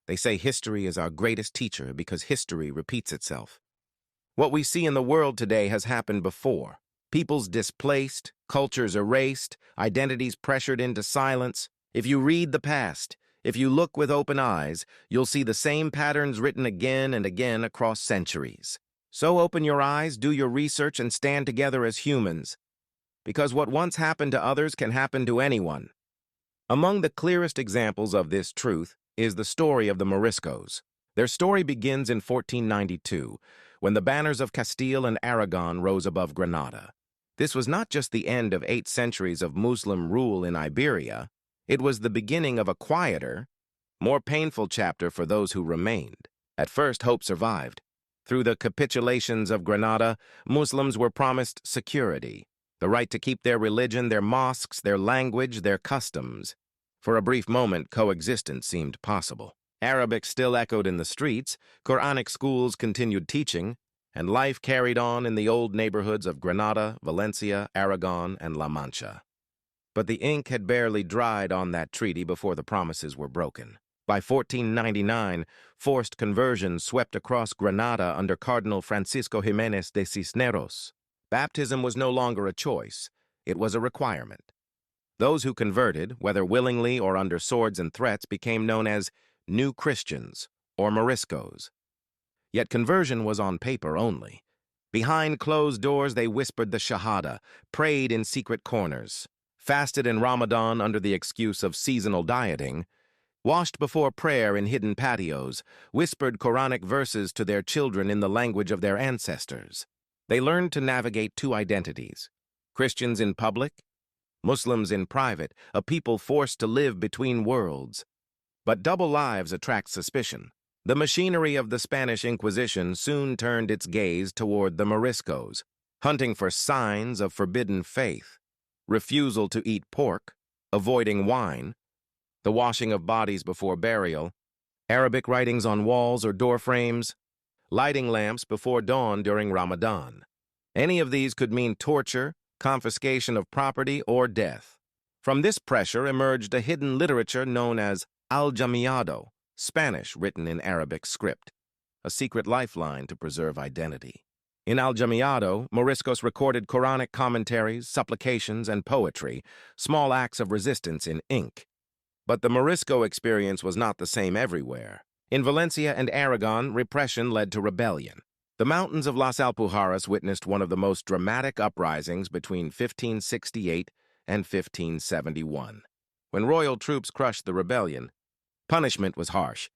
They say history is our greatest teacher because history repeats itself. What we see in the world today has happened before. Peoples displaced, cultures erased, identities pressured into silence. If you read the past, if you look with open eyes, you'll see the same patterns written again and again across centuries. So open your eyes, do your research, and stand together as humans. Because what once happened to others can happen to anyone. Among the clearest examples of this truth is the story of the Moriscos. Their story begins in 1492, when the banners of Castile and Aragon rose above Granada. This was not just the end of 8 centuries of Muslim rule in Iberia, it was the beginning of a quieter, more painful chapter for those who remained. At first, hope survived. Through the capitulations of Granada, Muslims were promised security, the right to keep their religion, their mosques, their language, their customs. For a brief moment, coexistence seemed possible. Arabic still echoed in the streets, Quranic schools continued teaching, and life carried on in the old neighborhoods of Granada, Valencia, Aragon, and La Mancha. But the ink had barely dried on that treaty before the promises were broken. By 1499, forced conversion swept across Granada under Cardinal Francisco Jiménez de Cisneros. Baptism was no longer a choice, it was a requirement. Those who converted, whether willingly or under swords and threats, became known as New Christians, or Moriscos. Yet conversion was on paper only. Behind closed doors they whispered the Shahada, prayed in secret corners, fasted in Ramadan under the excuse of seasonal dieting, washed before prayer in hidden patios, whispered Quranic verses to their children in the language of their ancestors. They learned to navigate 2 identities, Christians in public, Muslims in private, a people forced to live between worlds. But double lives attract suspicion. The machinery of the Spanish Inquisition soon turned its gaze toward the Moriscos, hunting for signs of forbidden faith, refusal to eat pork, avoiding wine, the washing of bodies before burial, Arabic writings on walls or door frames, lighting lamps before dawn during Ramadan. Any of these could mean torture, confiscation of property, or death. From this pressure emerged a hidden literature known as al-Jamiado, Spanish written in Arabic script, a secret lifeline to preserve identity. In al-Jamiado, Moriscos recorded Quranic commentaries, supplications, and poetry, small acts of resistance in ink. But the Morisco experience was not the same everywhere. In Valencia and Aragon, repression led to rebellion. The mountains of Las Alpujarras witnessed one of the most dramatic uprisings between 1568 and 1571. When royal troops crushed the rebellion, punishment was harsh.